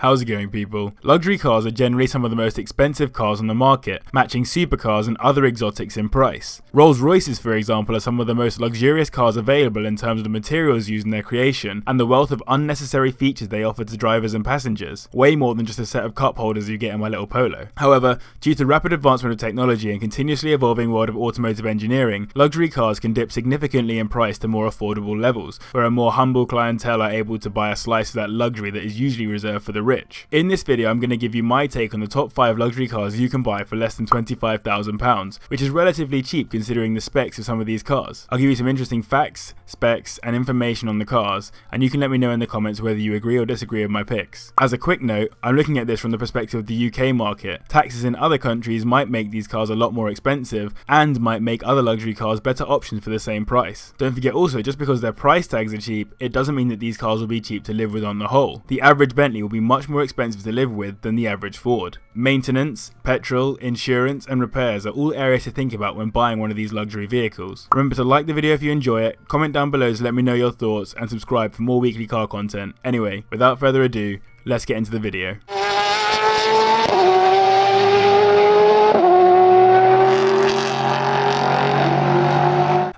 How's it going, people? Luxury cars are generally some of the most expensive cars on the market, matching supercars and other exotics in price. Rolls Royces, for example, are some of the most luxurious cars available in terms of the materials used in their creation and the wealth of unnecessary features they offer to drivers and passengers, way more than just a set of cup holders you get in my little Polo. However, due to rapid advancement of technology and continuously evolving world of automotive engineering, luxury cars can dip significantly in price to more affordable levels, where a more humble clientele are able to buy a slice of that luxury that is usually reserved for the rich. In this video, I'm going to give you my take on the top 5 luxury cars you can buy for less than £25,000, which is relatively cheap considering the specs of some of these cars. I'll give you some interesting facts, specs, and information on the cars, and you can let me know in the comments whether you agree or disagree with my picks. As a quick note, I'm looking at this from the perspective of the UK market. Taxes in other countries might make these cars a lot more expensive and might make other luxury cars better options for the same price. Don't forget also, just because their price tags are cheap, it doesn't mean that these cars will be cheap to live with on the whole. The average Bentley will be much more expensive to live with than the average Ford. Maintenance, petrol, insurance, and repairs are all areas to think about when buying one of these luxury vehicles. Remember to like the video if you enjoy it, comment down below to let me know your thoughts, and subscribe for more weekly car content. Anyway, without further ado, let's get into the video.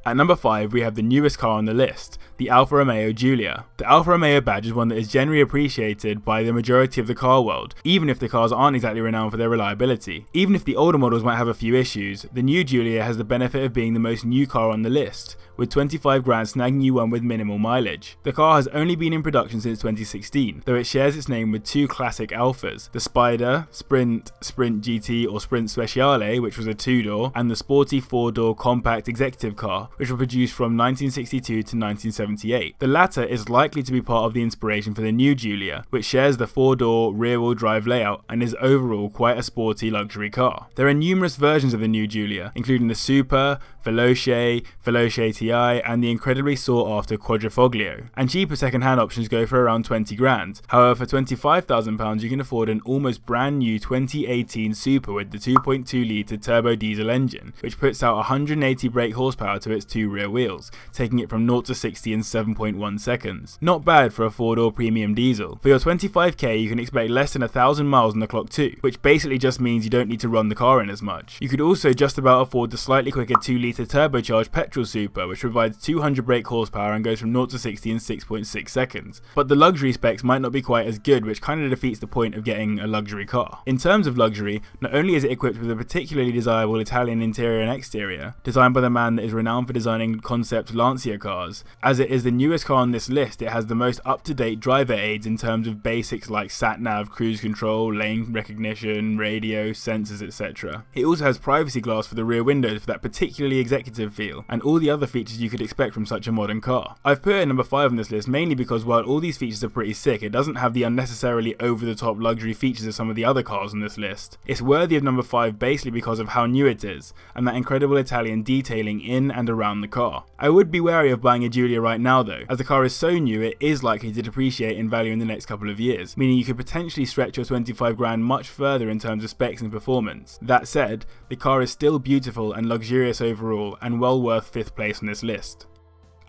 At number 5, we have the newest car on the list, the Alfa Romeo Giulia. The Alfa Romeo badge is one that is generally appreciated by the majority of the car world, even if the cars aren't exactly renowned for their reliability. Even if the older models might have a few issues, the new Giulia has the benefit of being the most new car on the list, with 25 grand snagging you one with minimal mileage. The car has only been in production since 2016, though it shares its name with two classic Alfas, the Spider, Sprint GT or Sprint Speciale, which was a 2-door, and the sporty 4-door compact executive car, which were produced from 1962 to 1978. The latter is likely to be part of the inspiration for the new Giulia, which shares the 4-door rear-wheel drive layout and is overall quite a sporty luxury car. There are numerous versions of the new Giulia, including the Super, Veloce, Veloce TI, and the incredibly sought-after Quadrifoglio, and cheaper second-hand options go for around 20 grand. However, for £25,000 you can afford an almost brand new 2018 Super with the 2.2 litre turbo diesel engine, which puts out 180 brake horsepower to its two rear wheels, taking it from 0 to 60 in 7.1 seconds. Not bad for a 4-door premium diesel. For your 25k you can expect less than 1,000 miles on the clock too, which basically just means you don't need to run the car in as much. You could also just about afford the slightly quicker 2 litre turbocharged petrol Super, which provides 200 brake horsepower and goes from 0 to 60 in 6.6 seconds. But the luxury specs might not be quite as good, which kind of defeats the point of getting a luxury car. In terms of luxury, not only is it equipped with a particularly desirable Italian interior and exterior, designed by the man that is renowned for designing concept Lancia cars, as it is the newest car on this list, it has the most up-to-date driver aids in terms of basics like sat-nav, cruise control, lane recognition, radio, sensors, etc. It also has privacy glass for the rear windows for that particularly executive feel, and all the other features you could expect from such a modern car. I've put it at number 5 on this list mainly because while all these features are pretty sick, it doesn't have the unnecessarily over-the-top luxury features of some of the other cars on this list. It's worthy of number 5 basically because of how new it is, and that incredible Italian detailing in and around the car. I would be wary of buying a Giulia right now though, as the car is so new it is likely to depreciate in value in the next couple of years, meaning you could potentially stretch your 25 grand much further in terms of specs and performance. That said, the car is still beautiful and luxurious overall and well worth 5th place on this list.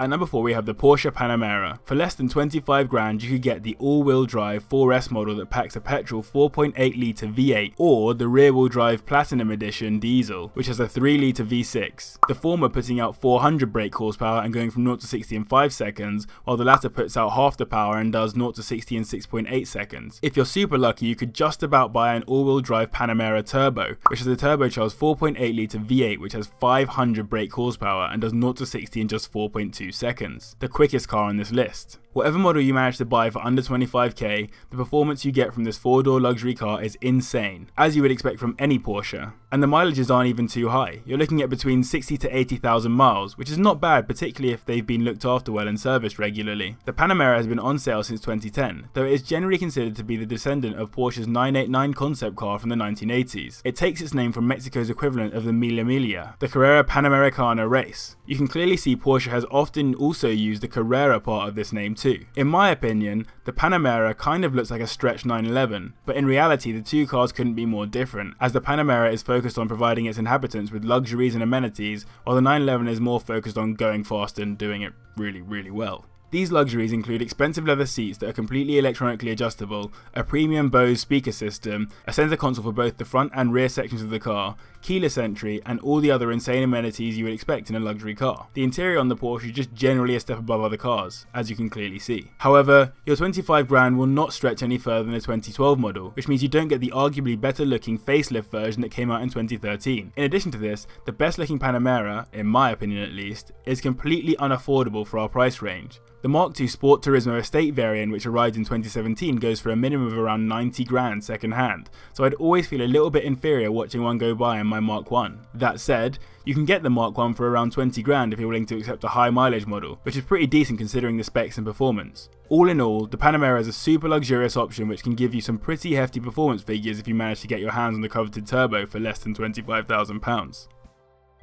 At number 4 we have the Porsche Panamera. For less than 25 grand you could get the all-wheel drive 4S model that packs a petrol 4.8 litre V8 or the rear-wheel drive Platinum Edition diesel, which has a 3 litre V6. The former putting out 400 brake horsepower and going from 0 to 60 in 5 seconds, while the latter puts out half the power and does 0 to 60 in 6.8 seconds. If you're super lucky you could just about buy an all-wheel drive Panamera Turbo, which has a turbocharged 4.8 litre V8 which has 500 brake horsepower and does 0 to 60 in just 4.2 seconds, the quickest car on this list. Whatever model you manage to buy for under 25k, the performance you get from this 4-door luxury car is insane, as you would expect from any Porsche. And the mileages aren't even too high. You're looking at between 60 to 80,000 miles, which is not bad, particularly if they've been looked after well and serviced regularly. The Panamera has been on sale since 2010, though it is generally considered to be the descendant of Porsche's 989 concept car from the 1980s. It takes its name from Mexico's equivalent of the Mille Miglia, the Carrera Panamericana race. You can clearly see Porsche has often also used the Carrera part of this name too. In my opinion, the Panamera kind of looks like a stretched 911, but in reality the two cars couldn't be more different, as the Panamera is focused on providing its inhabitants with luxuries and amenities, while the 911 is more focused on going fast and doing it really well. These luxuries include expensive leather seats that are completely electronically adjustable, a premium Bose speaker system, a center console for both the front and rear sections of the car, keyless entry, and all the other insane amenities you would expect in a luxury car. The interior on the Porsche is just generally a step above other cars, as you can clearly see. However, your 25 grand will not stretch any further than the 2012 model, which means you don't get the arguably better looking facelift version that came out in 2013. In addition to this, the best looking Panamera, in my opinion at least, is completely unaffordable for our price range. The Mark II Sport Turismo Estate variant, which arrived in 2017, goes for a minimum of around 90 grand second hand, so I'd always feel a little bit inferior watching one go by in my Mark I. That said, you can get the Mark I for around 20 grand if you're willing to accept a high mileage model, which is pretty decent considering the specs and performance. All in all, the Panamera is a super luxurious option which can give you some pretty hefty performance figures if you manage to get your hands on the coveted turbo for less than £25,000.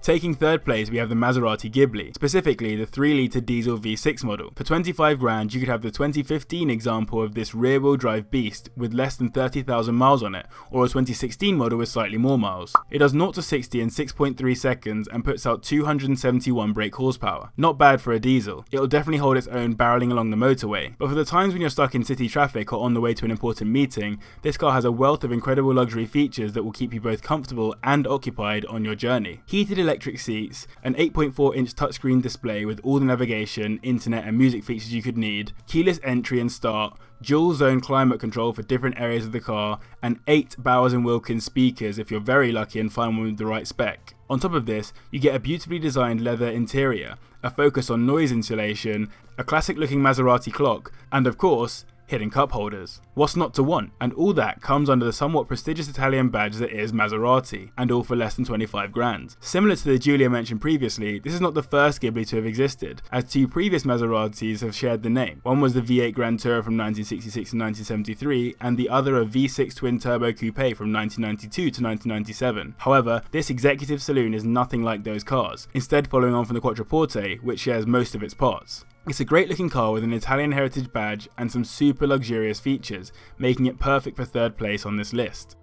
Taking third place, we have the Maserati Ghibli, specifically the 3-litre diesel V6 model. For 25 grand, you could have the 2015 example of this rear-wheel drive beast with less than 30,000 miles on it, or a 2016 model with slightly more miles. It does 0 to 60 in 6.3 seconds and puts out 271 brake horsepower. Not bad for a diesel. It'll definitely hold its own barreling along the motorway, but for the times when you're stuck in city traffic or on the way to an important meeting, this car has a wealth of incredible luxury features that will keep you both comfortable and occupied on your journey. Heated electric seats, an 8.4-inch touchscreen display with all the navigation, internet and music features you could need, keyless entry and start, dual zone climate control for different areas of the car, and 8 Bowers & Wilkins speakers if you're very lucky and find one with the right spec. On top of this, you get a beautifully designed leather interior, a focus on noise insulation, a classic looking Maserati clock, and of course, hidden cup holders. What's not to want? And all that comes under the somewhat prestigious Italian badge that is Maserati, and all for less than 25 grand. Similar to the Giulia mentioned previously, this is not the first Ghibli to have existed, as 2 previous Maseratis have shared the name. One was the V8 Grand Tourer from 1966 to 1973, and the other a V6 twin turbo coupe from 1992 to 1997. However, this executive saloon is nothing like those cars, instead following on from the Quattroporte, which shares most of its parts. It's a great looking car with an Italian heritage badge and some super luxurious features, making it perfect for third place on this list.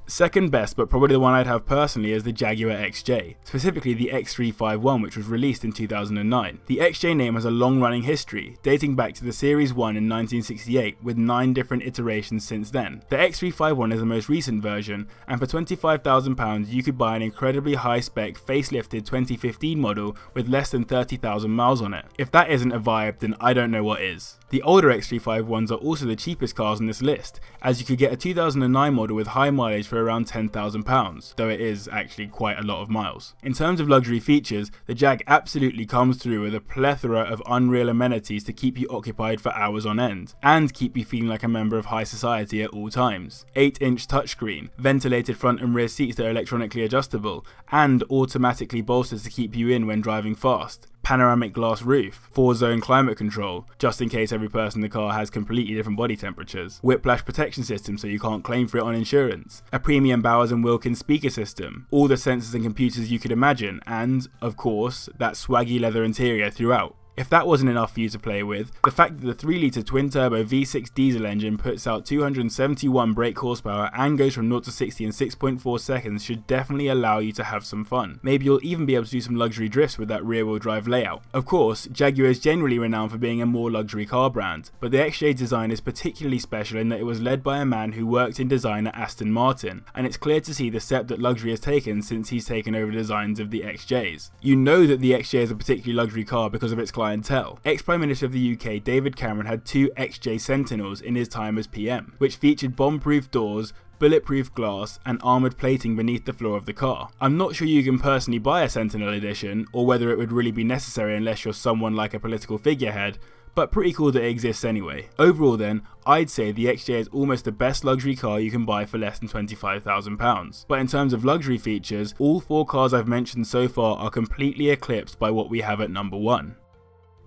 Second best, but probably the one I'd have personally, is the Jaguar XJ, specifically the X351, which was released in 2009. The XJ name has a long running history, dating back to the Series 1 in 1968, with 9 different iterations since then. The X351 is the most recent version, and for £25,000 you could buy an incredibly high spec facelifted 2015 model with less than 30,000 miles on it. If that isn't a vibe, then I don't know what is. The older X351s are also the cheapest cars on this list, as you could get a 2009 model with high mileage for around £10,000, though it is actually quite a lot of miles. In terms of luxury features, the Jag absolutely comes through with a plethora of unreal amenities to keep you occupied for hours on end, and keep you feeling like a member of high society at all times. 8-inch touchscreen, ventilated front and rear seats that are electronically adjustable, and automatically bolsters to keep you in when driving fast. Panoramic glass roof, 4-zone climate control, just in case every person in the car has completely different body temperatures, whiplash protection system so you can't claim for it on insurance, a premium Bowers & Wilkins speaker system, all the sensors and computers you could imagine, and, of course, that swaggy leather interior throughout. If that wasn't enough for you to play with, the fact that the 3-litre twin-turbo V6 diesel engine puts out 271 brake horsepower and goes from 0 to 60 in 6.4 seconds should definitely allow you to have some fun. Maybe you'll even be able to do some luxury drifts with that rear-wheel drive layout. Of course, Jaguar is generally renowned for being a more luxury car brand, but the XJ design is particularly special in that it was led by a man who worked in design at Aston Martin, and it's clear to see the step that luxury has taken since he's taken over designs of the XJs. You know that the XJ is a particularly luxury car because of its clientele. Ex-Prime Minister of the UK David Cameron had 2 XJ Sentinels in his time as PM, which featured bomb-proof doors, bulletproof glass and armoured plating beneath the floor of the car. I'm not sure you can personally buy a Sentinel edition, or whether it would really be necessary unless you're someone like a political figurehead, but pretty cool that it exists anyway. Overall then, I'd say the XJ is almost the best luxury car you can buy for less than £25,000. But in terms of luxury features, all 4 cars I've mentioned so far are completely eclipsed by what we have at number 1.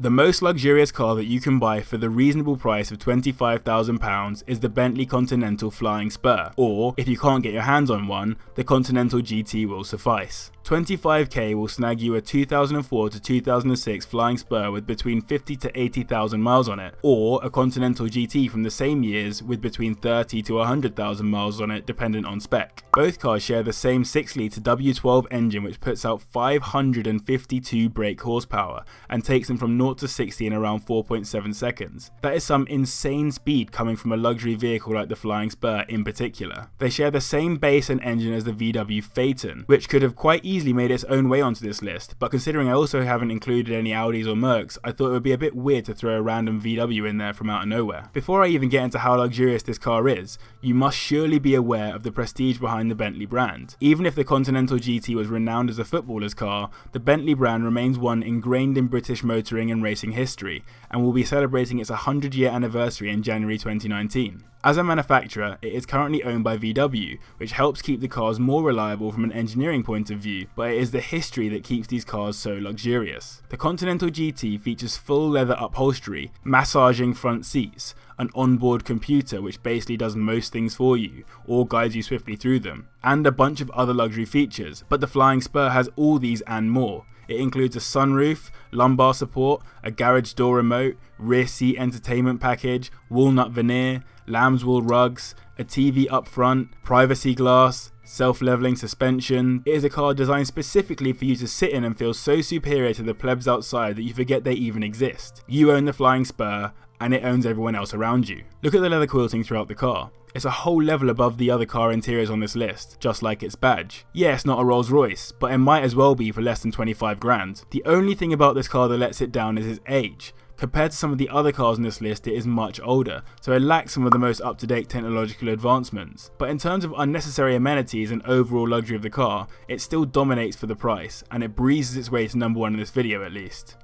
The most luxurious car that you can buy for the reasonable price of £25,000 is the Bentley Continental Flying Spur, or, if you can't get your hands on one, the Continental GT will suffice. 25k will snag you a 2004 to 2006 Flying Spur with between 50 to 80,000 miles on it, or a Continental GT from the same years with between 30 to 100,000 miles on it dependent on spec. Both cars share the same 6-litre W12 engine which puts out 552 brake horsepower and takes them from 0 0 to 60 in around 4.7 seconds. That is some insane speed coming from a luxury vehicle like the Flying Spur in particular. They share the same base and engine as the VW Phaeton, which could have quite easily made its own way onto this list, but considering I also haven't included any Audis or Mercs, I thought it would be a bit weird to throw a random VW in there from out of nowhere. Before I even get into how luxurious this car is, you must surely be aware of the prestige behind the Bentley brand. Even if the Continental GT was renowned as a footballer's car, the Bentley brand remains one ingrained in British motoring and racing history, and will be celebrating its 100-year anniversary in January 2019. As a manufacturer, it is currently owned by VW, which helps keep the cars more reliable from an engineering point of view, but it is the history that keeps these cars so luxurious. The Continental GT features full leather upholstery, massaging front seats, an onboard computer which basically does most things for you, or guides you swiftly through them, and a bunch of other luxury features, but the Flying Spur has all these and more. It includes a sunroof, lumbar support, a garage door remote, rear seat entertainment package, walnut veneer, lamb's wool rugs, a TV up front, privacy glass, self-leveling suspension. It is a car designed specifically for you to sit in and feel so superior to the plebs outside that you forget they even exist. You own the Flying Spur, and it owns everyone else around you. Look at the leather quilting throughout the car. It's a whole level above the other car interiors on this list, just like its badge. Yeah, it's not a Rolls Royce, but it might as well be for less than 25 grand. The only thing about this car that lets it down is its age. Compared to some of the other cars on this list, it is much older, so it lacks some of the most up-to-date technological advancements. But in terms of unnecessary amenities and overall luxury of the car, it still dominates for the price, and it breezes its way to number 1 in this video at least.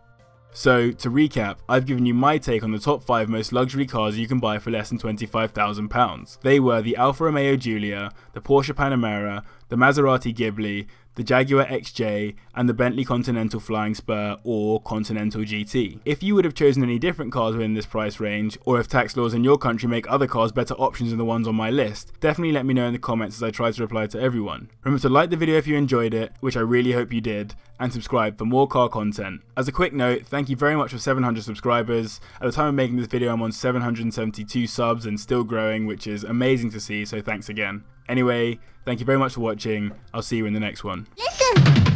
So, to recap, I've given you my take on the top 5 most luxury cars you can buy for less than £25,000. They were the Alfa Romeo Giulia, the Porsche Panamera, the Maserati Ghibli, the Jaguar XJ, and the Bentley Continental Flying Spur or Continental GT. If you would have chosen any different cars within this price range, or if tax laws in your country make other cars better options than the ones on my list, definitely let me know in the comments as I try to reply to everyone. Remember to like the video if you enjoyed it, which I really hope you did, and subscribe for more car content. As a quick note, thank you very much for 700 subscribers. At the time of making this video I'm on 772 subs and still growing, which is amazing to see, so thanks again. Anyway, thank you very much for watching. I'll see you in the next one. Listen!